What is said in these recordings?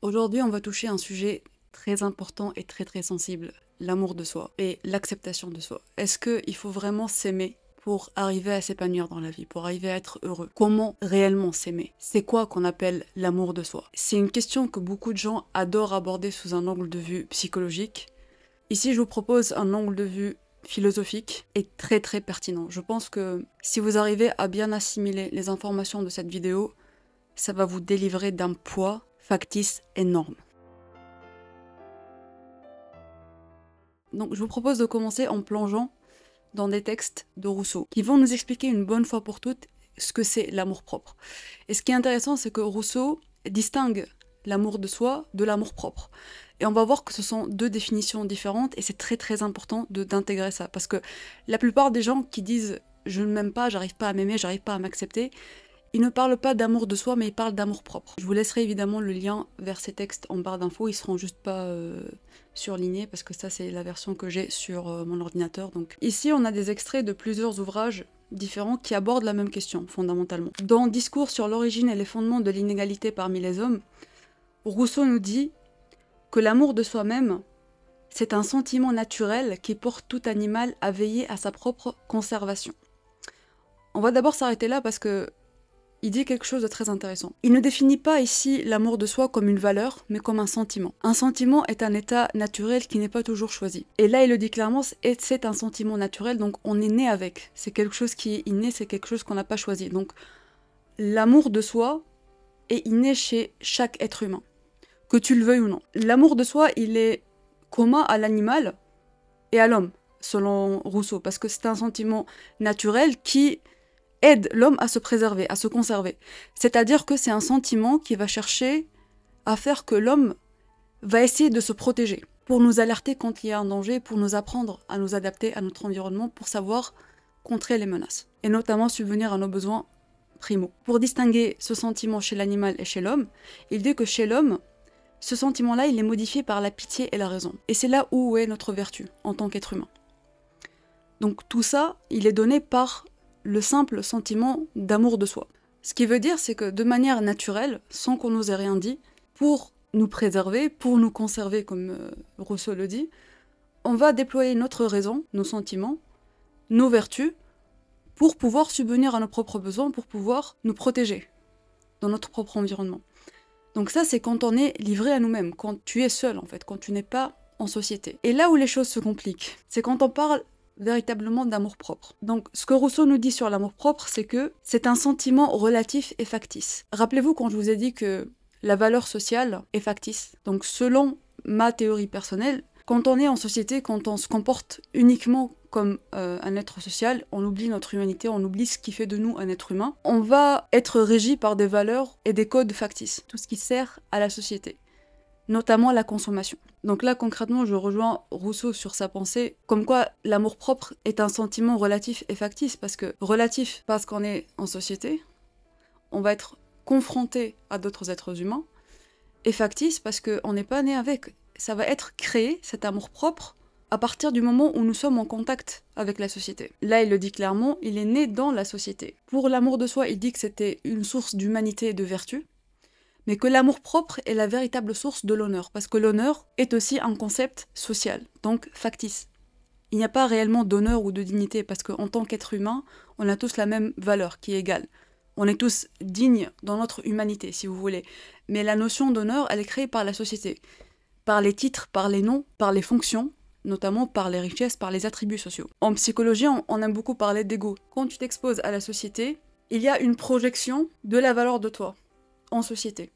Aujourd'hui, on va toucher un sujet très important et très sensible, l'amour de soi et l'acceptation de soi. Est-ce qu'il faut vraiment s'aimer pour arriver à s'épanouir dans la vie, pour arriver à être heureux? Comment réellement s'aimer? C'est quoi qu'on appelle l'amour de soi? C'est une question que beaucoup de gens adorent aborder sous un angle de vue psychologique. Ici, je vous propose un angle de vue philosophique et très pertinent. Je pense que si vous arrivez à bien assimiler les informations de cette vidéo, ça va vous délivrer d'un poids factice énorme. Donc je vous propose de commencer en plongeant dans des textes de Rousseau qui vont nous expliquer une bonne fois pour toutes ce que c'est l'amour-propre. Et ce qui est intéressant, c'est que Rousseau distingue l'amour de soi de l'amour-propre. Et on va voir que ce sont deux définitions différentes et c'est très important d'intégrer ça. Parce que la plupart des gens qui disent « je ne m'aime pas, j'arrive pas à m'aimer, j'arrive pas à m'accepter », ils ne parlent pas d'amour de soi, mais ils parlent d'amour propre. Je vous laisserai évidemment le lien vers ces textes en barre d'infos, ils seront juste pas surlignés, parce que ça c'est la version que j'ai sur mon ordinateur. Donc ici on a des extraits de plusieurs ouvrages différents qui abordent la même question, fondamentalement. Dans Discours sur l'origine et les fondements de l'inégalité parmi les hommes, Rousseau nous dit que l'amour de soi-même, c'est un sentiment naturel qui porte tout animal à veiller à sa propre conservation. On va d'abord s'arrêter là parce que il dit quelque chose de très intéressant. Il ne définit pas ici l'amour de soi comme une valeur, mais comme un sentiment. Un sentiment est un état naturel qui n'est pas toujours choisi. Et là, il le dit clairement, c'est un sentiment naturel, donc on est né avec. C'est quelque chose qui est inné, c'est quelque chose qu'on n'a pas choisi. Donc l'amour de soi est inné chez chaque être humain, que tu le veuilles ou non. L'amour de soi, il est commun à l'animal et à l'homme, selon Rousseau, parce que c'est un sentiment naturel qui aide l'homme à se préserver, à se conserver. C'est-à-dire que c'est un sentiment qui va chercher à faire que l'homme va essayer de se protéger, pour nous alerter quand il y a un danger, pour nous apprendre à nous adapter à notre environnement, pour savoir contrer les menaces, et notamment subvenir à nos besoins primaux. Pour distinguer ce sentiment chez l'animal et chez l'homme, il dit que chez l'homme, ce sentiment-là, il est modifié par la pitié et la raison. Et c'est là où est notre vertu, en tant qu'être humain. Donc tout ça, il est donné par le simple sentiment d'amour de soi. Ce qui veut dire, c'est que de manière naturelle, sans qu'on nous ait rien dit, pour nous préserver, pour nous conserver, comme Rousseau le dit, on va déployer notre raison, nos sentiments, nos vertus, pour pouvoir subvenir à nos propres besoins, pour pouvoir nous protéger dans notre propre environnement. Donc ça, c'est quand on est livré à nous-mêmes, quand tu es seul, en fait, quand tu n'es pas en société. Et là où les choses se compliquent, c'est quand on parle véritablement d'amour-propre. Donc, ce que Rousseau nous dit sur l'amour-propre, c'est que c'est un sentiment relatif et factice. Rappelez-vous quand je vous ai dit que la valeur sociale est factice. Donc, selon ma théorie personnelle, quand on est en société, quand on se comporte uniquement comme un être social, on oublie notre humanité, on oublie ce qui fait de nous un être humain, on va être régi par des valeurs et des codes factices, tout ce qui sert à la société, notamment la consommation. Donc là, concrètement, je rejoins Rousseau sur sa pensée, comme quoi l'amour-propre est un sentiment relatif et factice, parce qu'on est en société, on va être confronté à d'autres êtres humains, et factice parce qu'on n'est pas né avec. Ça va être créé, cet amour-propre, à partir du moment où nous sommes en contact avec la société. Là, il le dit clairement, il est né dans la société. Pour l'amour de soi, il dit que c'était une source d'humanité et de vertu, mais que l'amour-propre est la véritable source de l'honneur, parce que l'honneur est aussi un concept social, donc factice. Il n'y a pas réellement d'honneur ou de dignité, parce qu'en tant qu'être humain, on a tous la même valeur, qui est égale. On est tous dignes dans notre humanité, si vous voulez. Mais la notion d'honneur, elle est créée par la société, par les titres, par les noms, par les fonctions, notamment par les richesses, par les attributs sociaux. En psychologie, on aime beaucoup parler d'ego. Quand tu t'exposes à la société, il y a une projection de la valeur de toi en société.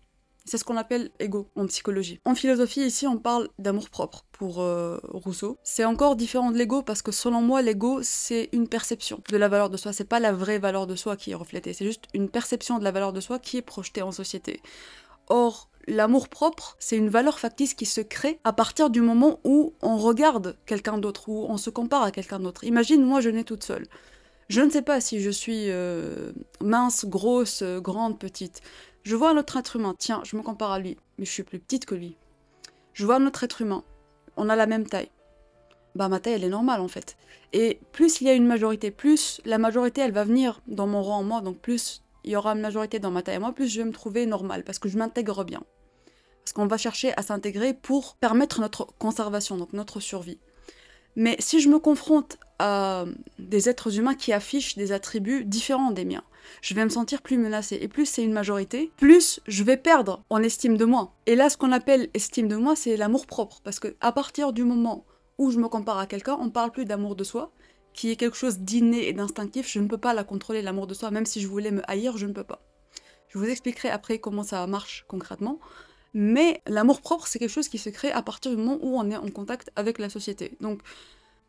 C'est ce qu'on appelle ego en psychologie. En philosophie, ici, on parle d'amour-propre pour Rousseau. C'est encore différent de l'ego parce que selon moi, l'ego, c'est une perception de la valeur de soi. C'est pas la vraie valeur de soi qui est reflétée. C'est juste une perception de la valeur de soi qui est projetée en société. Or, l'amour-propre, c'est une valeur factice qui se crée à partir du moment où on regarde quelqu'un d'autre, où on se compare à quelqu'un d'autre. Imagine, moi, je nais toute seule. Je ne sais pas si je suis mince, grosse, grande, petite. Je vois un autre être humain, tiens, je me compare à lui, mais je suis plus petite que lui. Je vois un autre être humain, on a la même taille. Bah ma taille, elle est normale en fait. Et plus il y a une majorité, plus la majorité, elle va venir dans mon rang en moi, donc plus il y aura une majorité dans ma taille à moi, plus je vais me trouver normale, parce que je m'intègre bien. Parce qu'on va chercher à s'intégrer pour permettre notre conservation, donc notre survie. Mais si je me confronte à des êtres humains qui affichent des attributs différents des miens, je vais me sentir plus menacée. Et plus c'est une majorité, plus je vais perdre en estime de moi. Et là, ce qu'on appelle estime de moi, c'est l'amour-propre. Parce qu'à partir du moment où je me compare à quelqu'un, on ne parle plus d'amour de soi, qui est quelque chose d'inné et d'instinctif. Je ne peux pas la contrôler, l'amour de soi. Même si je voulais me haïr, je ne peux pas. Je vous expliquerai après comment ça marche concrètement. Mais l'amour-propre, c'est quelque chose qui se crée à partir du moment où on est en contact avec la société. Donc,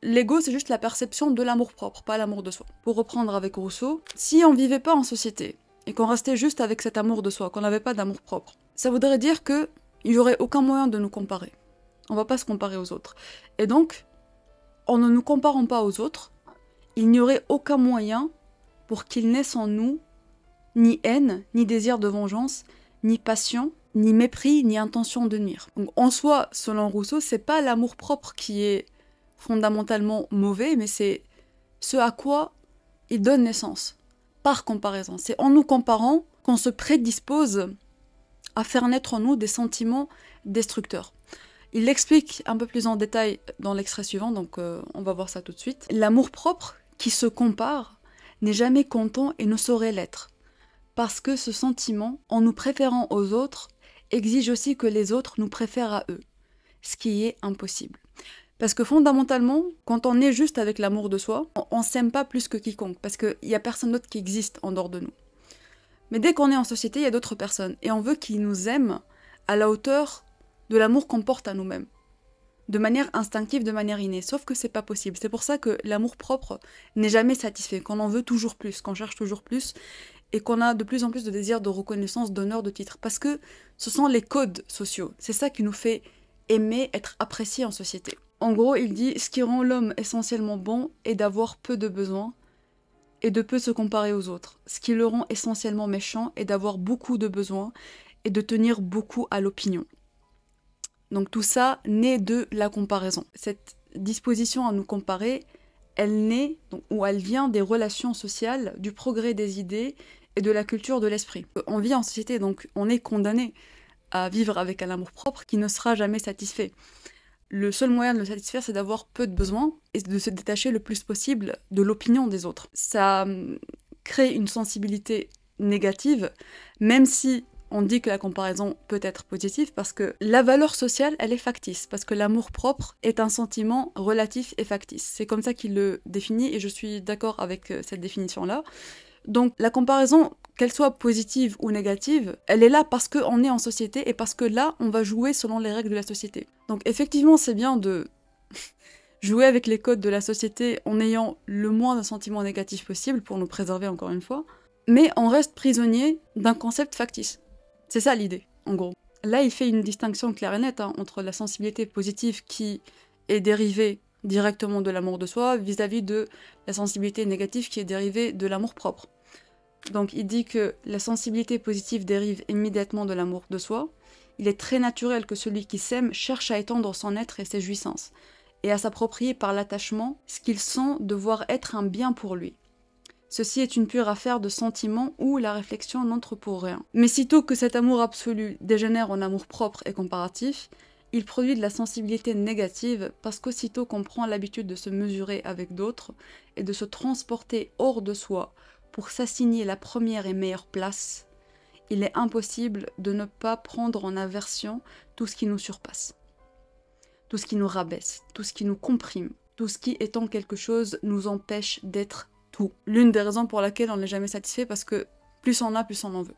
l'ego, c'est juste la perception de l'amour-propre, pas l'amour de soi. Pour reprendre avec Rousseau, si on vivait pas en société, et qu'on restait juste avec cet amour de soi, qu'on n'avait pas d'amour-propre, ça voudrait dire qu'il n'y aurait aucun moyen de nous comparer. On va pas se comparer aux autres. Et donc, en ne nous comparant pas aux autres, il n'y aurait aucun moyen pour qu'il naisse en nous ni haine, ni désir de vengeance, ni passion, ni mépris, ni intention de nuire. Donc en soi, selon Rousseau, c'est pas l'amour-propre qui est fondamentalement mauvais, mais c'est ce à quoi il donne naissance, par comparaison. C'est en nous comparant qu'on se prédispose à faire naître en nous des sentiments destructeurs. Il l'explique un peu plus en détail dans l'extrait suivant, donc on va voir ça tout de suite. L'amour-propre qui se compare n'est jamais content et ne saurait l'être. Parce que ce sentiment, en nous préférant aux autres, exige aussi que les autres nous préfèrent à eux, ce qui est impossible. Parce que fondamentalement, quand on est juste avec l'amour de soi, on s'aime pas plus que quiconque, parce qu'il n'y a personne d'autre qui existe en dehors de nous. Mais dès qu'on est en société, il y a d'autres personnes, et on veut qu'ils nous aiment à la hauteur de l'amour qu'on porte à nous-mêmes, de manière instinctive, de manière innée, sauf que c'est pas possible. C'est pour ça que l'amour propre n'est jamais satisfait, qu'on en veut toujours plus, qu'on cherche toujours plus, et qu'on a de plus en plus de désir de reconnaissance, d'honneur, de titre, parce que ce sont les codes sociaux, c'est ça qui nous fait aimer être apprécié en société. En gros, il dit « Ce qui rend l'homme essentiellement bon est d'avoir peu de besoins et de peu se comparer aux autres. Ce qui le rend essentiellement méchant est d'avoir beaucoup de besoins et de tenir beaucoup à l'opinion. » Donc tout ça naît de la comparaison. Cette disposition à nous comparer, elle naît, ou elle vient des relations sociales, du progrès des idées et de la culture de l'esprit. On vit en société, donc on est condamné à vivre avec un amour-propre qui ne sera jamais satisfait. Le seul moyen de le satisfaire, c'est d'avoir peu de besoins et de se détacher le plus possible de l'opinion des autres. Ça crée une sensibilité négative, même si on dit que la comparaison peut être positive, parce que la valeur sociale, elle est factice, parce que l'amour-propre est un sentiment relatif et factice. C'est comme ça qu'il le définit, et je suis d'accord avec cette définition-là. Donc la comparaison, qu'elle soit positive ou négative, elle est là parce qu'on est en société et parce que là, on va jouer selon les règles de la société. Donc effectivement, c'est bien de jouer avec les codes de la société en ayant le moins de sentiments négatifs possible pour nous préserver encore une fois, mais on reste prisonnier d'un concept factice. C'est ça l'idée, en gros. Là, il fait une distinction claire et nette entre la sensibilité positive qui est dérivée directement de l'amour de soi vis-à-vis de la sensibilité négative qui est dérivée de l'amour propre. Donc il dit que la sensibilité positive dérive immédiatement de l'amour de soi. Il est très naturel que celui qui s'aime cherche à étendre son être et ses jouissances, et à s'approprier par l'attachement ce qu'il sent devoir être un bien pour lui. Ceci est une pure affaire de sentiment où la réflexion n'entre pour rien. Mais sitôt que cet amour absolu dégénère en amour propre et comparatif, il produit de la sensibilité négative parce qu'aussitôt qu'on prend l'habitude de se mesurer avec d'autres et de se transporter hors de soi pour s'assigner la première et meilleure place, il est impossible de ne pas prendre en aversion tout ce qui nous surpasse, tout ce qui nous rabaisse, tout ce qui nous comprime, tout ce qui, étant quelque chose, nous empêche d'être tout. L'une des raisons pour laquelle on n'est jamais satisfait, parce que plus on a, plus on en veut.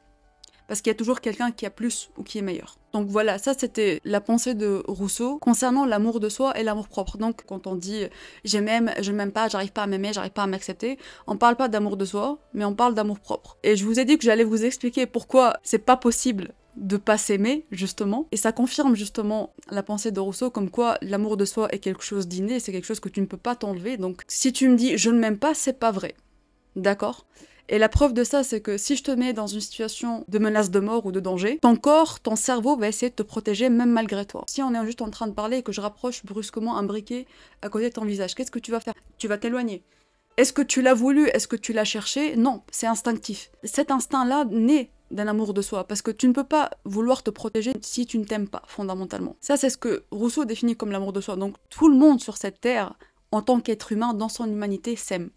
Parce qu'il y a toujours quelqu'un qui a plus ou qui est meilleur. Donc voilà, ça c'était la pensée de Rousseau concernant l'amour de soi et l'amour propre. Donc quand on dit je m'aime pas, j'arrive pas à m'aimer, j'arrive pas à m'accepter, on parle pas d'amour de soi, mais on parle d'amour propre. Et je vous ai dit que j'allais vous expliquer pourquoi c'est pas possible de pas s'aimer, justement. Et ça confirme justement la pensée de Rousseau, comme quoi l'amour de soi est quelque chose d'inné, c'est quelque chose que tu ne peux pas t'enlever. Donc si tu me dis je ne m'aime pas, c'est pas vrai. D'accord ? Et la preuve de ça, c'est que si je te mets dans une situation de menace de mort ou de danger, ton corps, ton cerveau va essayer de te protéger même malgré toi. Si on est juste en train de parler et que je rapproche brusquement un briquet à côté de ton visage, qu'est-ce que tu vas faire ? Tu vas t'éloigner. Est-ce que tu l'as voulu ? Est-ce que tu l'as cherché ? Non, c'est instinctif. Cet instinct-là naît d'un amour de soi, parce que tu ne peux pas vouloir te protéger si tu ne t'aimes pas, fondamentalement. Ça, c'est ce que Rousseau définit comme l'amour de soi. Donc tout le monde sur cette terre, en tant qu'être humain, dans son humanité, s'aime,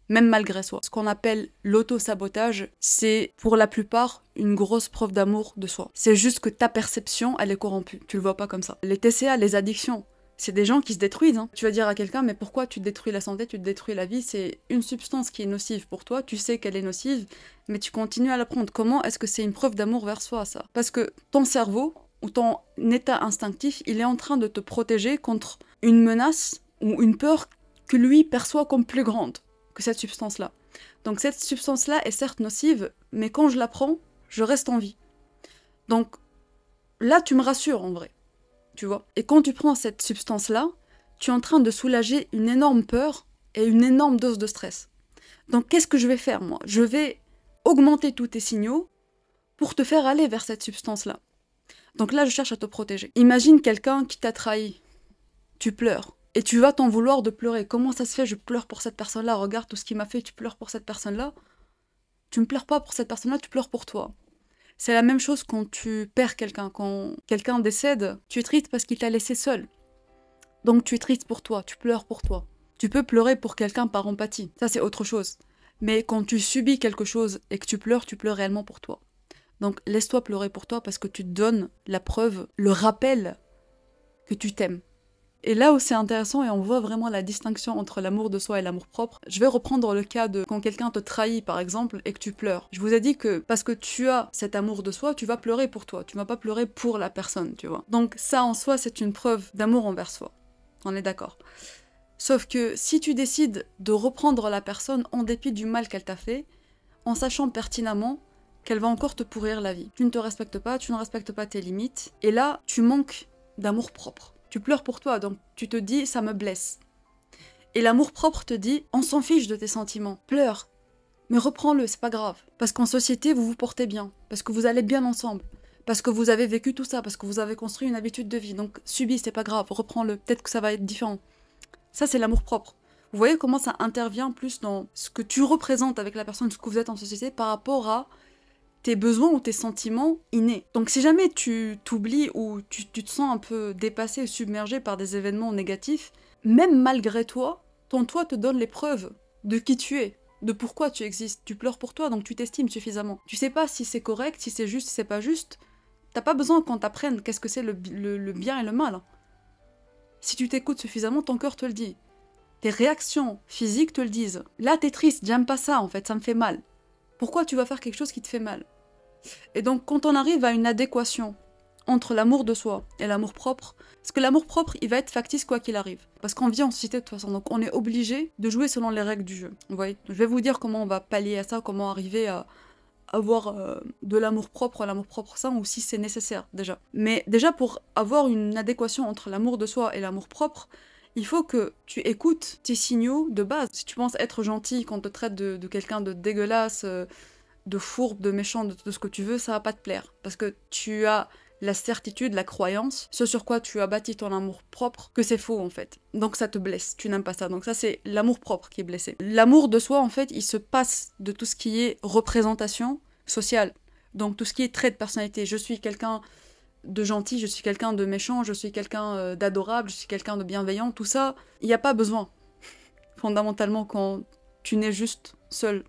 même malgré soi. Ce qu'on appelle l'auto-sabotage, c'est pour la plupart une grosse preuve d'amour de soi. C'est juste que ta perception, elle est corrompue, tu le vois pas comme ça. Les TCA, les addictions, c'est des gens qui se détruisent. Hein. Tu vas dire à quelqu'un, mais pourquoi tu te détruis la santé, tu te détruis la vie? C'est une substance qui est nocive pour toi, tu sais qu'elle est nocive, mais tu continues à la prendre. Comment est-ce que c'est une preuve d'amour vers soi, ça? Parce que ton cerveau, ou ton état instinctif, il est en train de te protéger contre une menace ou une peur que lui perçoit comme plus grande que cette substance-là. Donc cette substance-là est certes nocive, mais quand je la prends, je reste en vie. Donc là, tu me rassures en vrai. Tu vois. Et quand tu prends cette substance-là, tu es en train de soulager une énorme peur et une énorme dose de stress. Donc qu'est-ce que je vais faire, moi? Je vais augmenter tous tes signaux pour te faire aller vers cette substance-là. Donc là, je cherche à te protéger. Imagine quelqu'un qui t'a trahi. Tu pleures. Et tu vas t'en vouloir de pleurer. Comment ça se fait? Je pleure pour cette personne-là. Regarde tout ce qu'il m'a fait. Tu pleures pour cette personne-là. Tu ne pleures pas pour cette personne-là, tu pleures pour toi. C'est la même chose quand tu perds quelqu'un, quand quelqu'un décède, tu es triste parce qu'il t'a laissé seul. Donc tu es triste pour toi, tu pleures pour toi. Tu peux pleurer pour quelqu'un par empathie, ça c'est autre chose. Mais quand tu subis quelque chose et que tu pleures réellement pour toi. Donc laisse-toi pleurer pour toi parce que tu te donnes la preuve, le rappel que tu t'aimes. Et là où c'est intéressant et on voit vraiment la distinction entre l'amour de soi et l'amour propre, je vais reprendre le cas de quand quelqu'un te trahit par exemple et que tu pleures. Je vous ai dit que parce que tu as cet amour de soi, tu vas pleurer pour toi, tu vas pas pleurer pour la personne, tu vois. Donc ça en soi c'est une preuve d'amour envers soi, on est d'accord. Sauf que si tu décides de reprendre la personne en dépit du mal qu'elle t'a fait, en sachant pertinemment qu'elle va encore te pourrir la vie. Tu ne te respectes pas, tu ne respectes pas tes limites, et là tu manques d'amour propre. Tu pleures pour toi, donc tu te dis « ça me blesse ». Et l'amour-propre te dit « on s'en fiche de tes sentiments, pleure, mais reprends-le, c'est pas grave. Parce qu'en société, vous vous portez bien, parce que vous allez bien ensemble, parce que vous avez vécu tout ça, parce que vous avez construit une habitude de vie, donc subis, c'est pas grave, reprends-le, peut-être que ça va être différent. » Ça, c'est l'amour-propre. Vous voyez comment ça intervient plus dans ce que tu représentes avec la personne, ce que vous êtes en société, par rapport à tes besoins ou tes sentiments innés. Donc si jamais tu t'oublies ou tu te sens un peu dépassé ou submergé par des événements négatifs, même malgré toi, ton toi te donne les preuves de qui tu es, de pourquoi tu existes. Tu pleures pour toi, donc tu t'estimes suffisamment. Tu sais pas si c'est correct, si c'est juste, si c'est pas juste. T'as pas besoin qu'on t'apprenne qu'est-ce que c'est le bien et le mal. Si tu t'écoutes suffisamment, ton cœur te le dit. Tes réactions physiques te le disent. Là, t'es triste, j'aime pas ça en fait, ça me fait mal. Pourquoi tu vas faire quelque chose qui te fait mal? Et donc, quand on arrive à une adéquation entre l'amour de soi et l'amour propre, parce que l'amour propre, il va être factice quoi qu'il arrive. Parce qu'on vit en société de toute façon, donc on est obligé de jouer selon les règles du jeu. Vous voyez? Je vais vous dire comment on va pallier à ça, comment arriver à avoir de l'amour propre sain, ou si c'est nécessaire déjà. Mais déjà, pour avoir une adéquation entre l'amour de soi et l'amour propre, il faut que tu écoutes tes signaux de base. Si tu penses être gentil quand on te traite de quelqu'un de dégueulasse, de fourbe, de méchant, de ce que tu veux, ça va pas te plaire. Parce que tu as la certitude, la croyance, ce sur quoi tu as bâti ton amour propre, que c'est faux en fait. Donc ça te blesse, tu n'aimes pas ça. Donc ça c'est l'amour propre qui est blessé. L'amour de soi en fait, il se passe de tout ce qui est représentation sociale. Donc tout ce qui est trait de personnalité. Je suis quelqu'un de gentil, je suis quelqu'un de méchant, je suis quelqu'un d'adorable, je suis quelqu'un de bienveillant. Tout ça, il n'y a pas besoin. Fondamentalement quand tu n'es juste seul,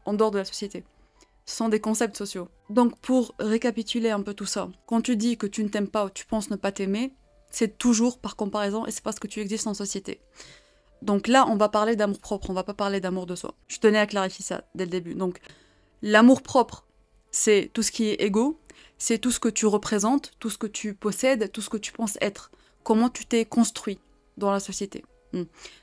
en dehors de la société. Ce sont des concepts sociaux. Donc pour récapituler un peu tout ça, quand tu dis que tu ne t'aimes pas ou tu penses ne pas t'aimer, c'est toujours par comparaison et c'est parce que tu existes en société. Donc là, on va parler d'amour propre, on va pas parler d'amour de soi. Je tenais à clarifier ça dès le début. Donc l'amour propre, c'est tout ce qui est égo, c'est tout ce que tu représentes, tout ce que tu possèdes, tout ce que tu penses être, comment tu t'es construit dans la société.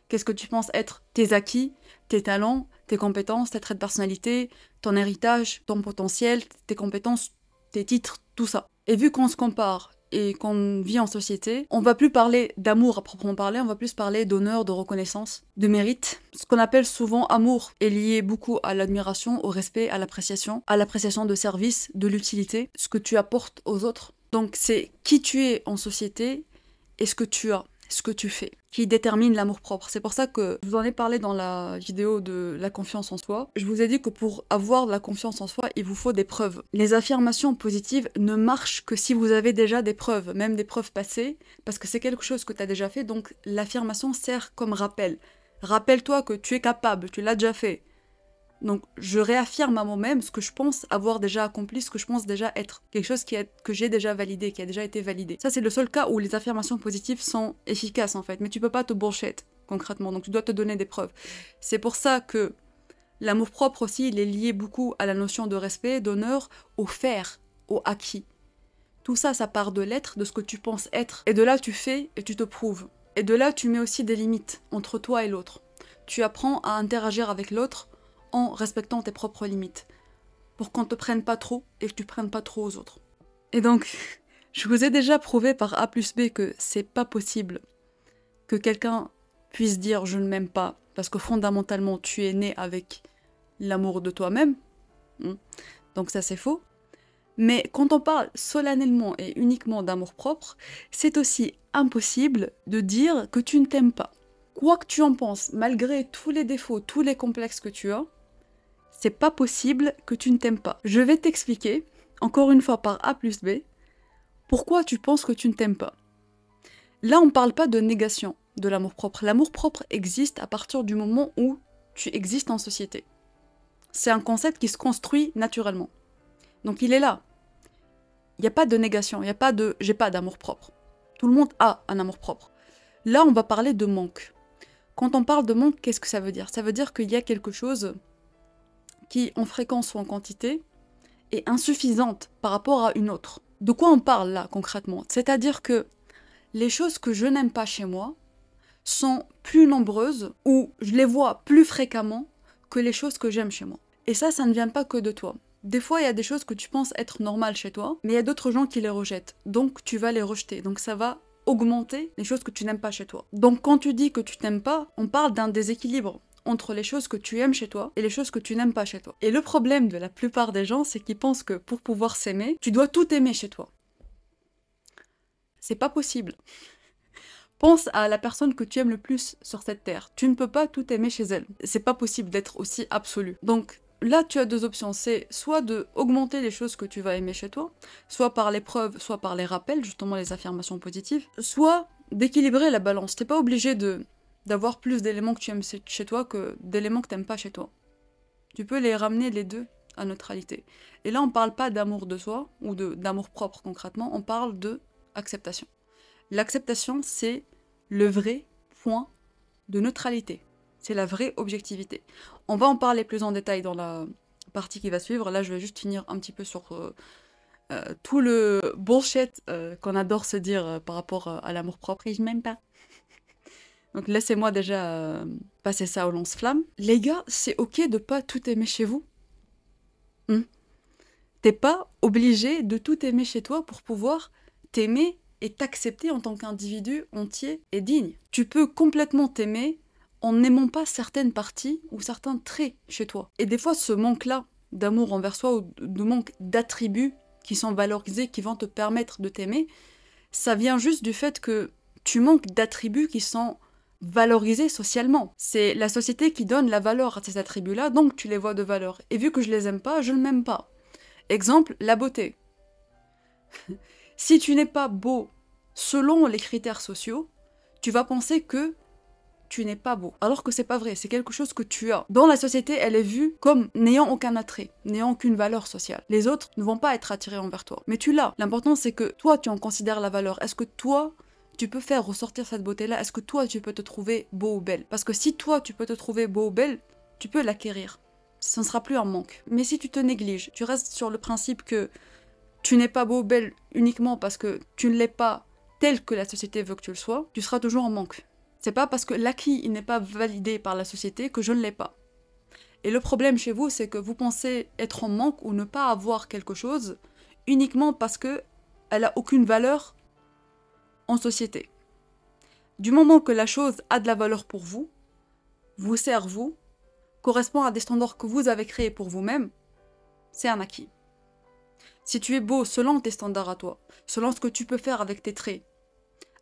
Qu'est-ce que tu penses être tes acquis, tes talents, tes compétences, tes traits de personnalité, ton héritage, ton potentiel, tes compétences, tes titres, tout ça. Et vu qu'on se compare et qu'on vit en société, on va plus parler d'amour à proprement parler, on va plus parler d'honneur, de reconnaissance, de mérite. Ce qu'on appelle souvent amour est lié beaucoup à l'admiration, au respect, à l'appréciation de service, de l'utilité, ce que tu apportes aux autres. Donc c'est qui tu es en société et ce que tu as. ce que tu fais qui détermine l'amour-propre. C'est pour ça que je vous en ai parlé dans la vidéo de la confiance en soi. Je vous ai dit que pour avoir de la confiance en soi, il vous faut des preuves. Les affirmations positives ne marchent que si vous avez déjà des preuves, même des preuves passées, parce que c'est quelque chose que tu as déjà fait, donc l'affirmation sert comme rappel. Rappelle-toi que tu es capable, tu l'as déjà fait. Donc je réaffirme à moi-même ce que je pense avoir déjà accompli, ce que je pense déjà être. Quelque chose que j'ai déjà validé, qui a déjà été validé. Ça c'est le seul cas où les affirmations positives sont efficaces en fait. Mais tu peux pas te bullshit concrètement, donc tu dois te donner des preuves. C'est pour ça que l'amour-propre aussi, il est lié beaucoup à la notion de respect, d'honneur, au faire, au acquis. Tout ça, ça part de l'être, de ce que tu penses être. Et de là tu fais et tu te prouves. Et de là tu mets aussi des limites entre toi et l'autre. Tu apprends à interagir avec l'autre en respectant tes propres limites, pour qu'on te prenne pas trop et que tu prennes pas trop aux autres. Et donc, je vous ai déjà prouvé par A plus B que c'est pas possible que quelqu'un puisse dire je ne m'aime pas, parce que fondamentalement tu es né avec l'amour de toi-même, donc ça c'est faux. Mais quand on parle solennellement et uniquement d'amour propre, c'est aussi impossible de dire que tu ne t'aimes pas. Quoi que tu en penses, malgré tous les défauts, tous les complexes que tu as, c'est pas possible que tu ne t'aimes pas. Je vais t'expliquer, encore une fois par A plus B, pourquoi tu penses que tu ne t'aimes pas. Là, on parle pas de négation de l'amour-propre. L'amour-propre existe à partir du moment où tu existes en société. C'est un concept qui se construit naturellement. Donc il est là. Il n'y a pas de négation, il n'y a pas de « j'ai pas d'amour-propre ». Tout le monde a un amour-propre. Là, on va parler de manque. Quand on parle de manque, qu'est-ce que ça veut dire? Ça veut dire qu'il y a quelque chose qui, en fréquence ou en quantité, est insuffisante par rapport à une autre. De quoi on parle là, concrètement? C'est-à-dire que les choses que je n'aime pas chez moi sont plus nombreuses ou je les vois plus fréquemment que les choses que j'aime chez moi. Et ça ne vient pas que de toi. Des fois, il y a des choses que tu penses être normales chez toi, mais il y a d'autres gens qui les rejettent. Donc, tu vas les rejeter. Donc, ça va augmenter les choses que tu n'aimes pas chez toi. Donc, quand tu dis que tu t'aimes pas, on parle d'un déséquilibre entre les choses que tu aimes chez toi et les choses que tu n'aimes pas chez toi. Et le problème de la plupart des gens, c'est qu'ils pensent que pour pouvoir s'aimer, tu dois tout aimer chez toi. C'est pas possible. Pense à la personne que tu aimes le plus sur cette terre. Tu ne peux pas tout aimer chez elle. C'est pas possible d'être aussi absolu. Donc là, tu as deux options. C'est soit de augmenter les choses que tu vas aimer chez toi, soit par les preuves, soit par les rappels, justement les affirmations positives, soit d'équilibrer la balance. T'es pas obligé d'avoir plus d'éléments que tu aimes chez toi que d'éléments que t'aimes pas chez toi. Tu peux les ramener les deux à neutralité. Et là, on parle pas d'amour de soi, ou d'amour propre concrètement, on parle de acceptation. L'acceptation, c'est le vrai point de neutralité. C'est la vraie objectivité. On va en parler plus en détail dans la partie qui va suivre. Là, je vais juste finir un petit peu sur tout le bullshit qu'on adore se dire par rapport à l'amour-propre. Et je m'aime pas. Donc laissez-moi déjà passer ça au lance-flamme. Les gars, c'est ok de pas tout aimer chez vous. T'es pas obligé de tout aimer chez toi pour pouvoir t'aimer et t'accepter en tant qu'individu entier et digne. Tu peux complètement t'aimer en n'aimant pas certaines parties ou certains traits chez toi. Et des fois, ce manque-là d'amour envers soi ou de manque d'attributs qui sont valorisés, qui vont te permettre de t'aimer, ça vient juste du fait que tu manques d'attributs qui sont valorisés socialement. C'est la société qui donne la valeur à ces attributs-là, donc tu les vois de valeur. Et vu que je les aime pas, je ne m'aime pas. Exemple, la beauté. Si tu n'es pas beau selon les critères sociaux, tu vas penser que tu n'es pas beau. Alors que c'est pas vrai, c'est quelque chose que tu as. Dans la société, elle est vue comme n'ayant aucun attrait, n'ayant aucune valeur sociale. Les autres ne vont pas être attirés envers toi. Mais tu l'as. L'important, c'est que toi, tu en considères la valeur. Est-ce que toi, tu peux faire ressortir cette beauté-là? Est-ce que toi, tu peux te trouver beau ou belle? Parce que si toi, tu peux te trouver beau ou belle, tu peux l'acquérir. Ce ne sera plus un manque. Mais si tu te négliges, tu restes sur le principe que tu n'es pas beau ou belle uniquement parce que tu ne l'es pas tel que la société veut que tu le sois, tu seras toujours en manque. C'est pas parce que l'acquis n'est pas validé par la société que je ne l'ai pas. Et le problème chez vous, c'est que vous pensez être en manque ou ne pas avoir quelque chose uniquement parce que elle a aucune valeur en société. Du moment que la chose a de la valeur pour vous, vous sert vous, correspond à des standards que vous avez créés pour vous-même, c'est un acquis. Si tu es beau selon tes standards à toi, selon ce que tu peux faire avec tes traits,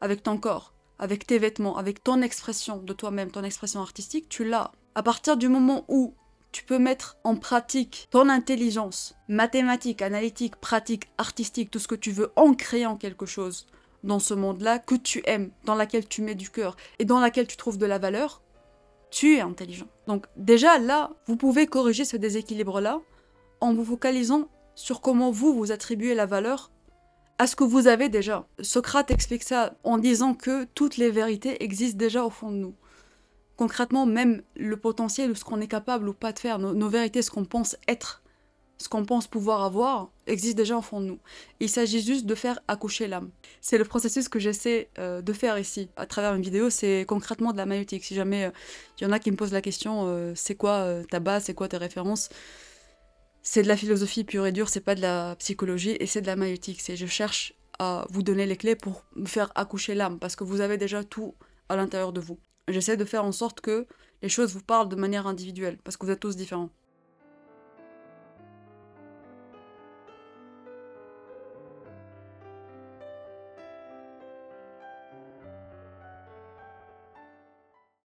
avec ton corps, avec tes vêtements, avec ton expression de toi-même, ton expression artistique, tu l'as. À partir du moment où tu peux mettre en pratique ton intelligence, mathématique, analytique, pratique, artistique, tout ce que tu veux, en créant quelque chose dans ce monde-là que tu aimes, dans laquelle tu mets du cœur et dans laquelle tu trouves de la valeur, tu es intelligent. Donc déjà là, vous pouvez corriger ce déséquilibre-là en vous focalisant sur comment vous attribuez la valeur à ce que vous avez déjà. Socrate explique ça en disant que toutes les vérités existent déjà au fond de nous. Concrètement, même le potentiel ou ce qu'on est capable ou pas de faire, nos vérités, ce qu'on pense être, ce qu'on pense pouvoir avoir, existe déjà au fond de nous. Il s'agit juste de faire accoucher l'âme. C'est le processus que j'essaie de faire ici, à travers une vidéo, c'est concrètement de la maïeutique. Si jamais il y en a qui me posent la question, c'est quoi ta base, c'est quoi tes références, c'est de la philosophie pure et dure, c'est pas de la psychologie, et c'est de la maïeutique. C'est je cherche à vous donner les clés pour me faire accoucher l'âme, parce que vous avez déjà tout à l'intérieur de vous. J'essaie de faire en sorte que les choses vous parlent de manière individuelle, parce que vous êtes tous différents.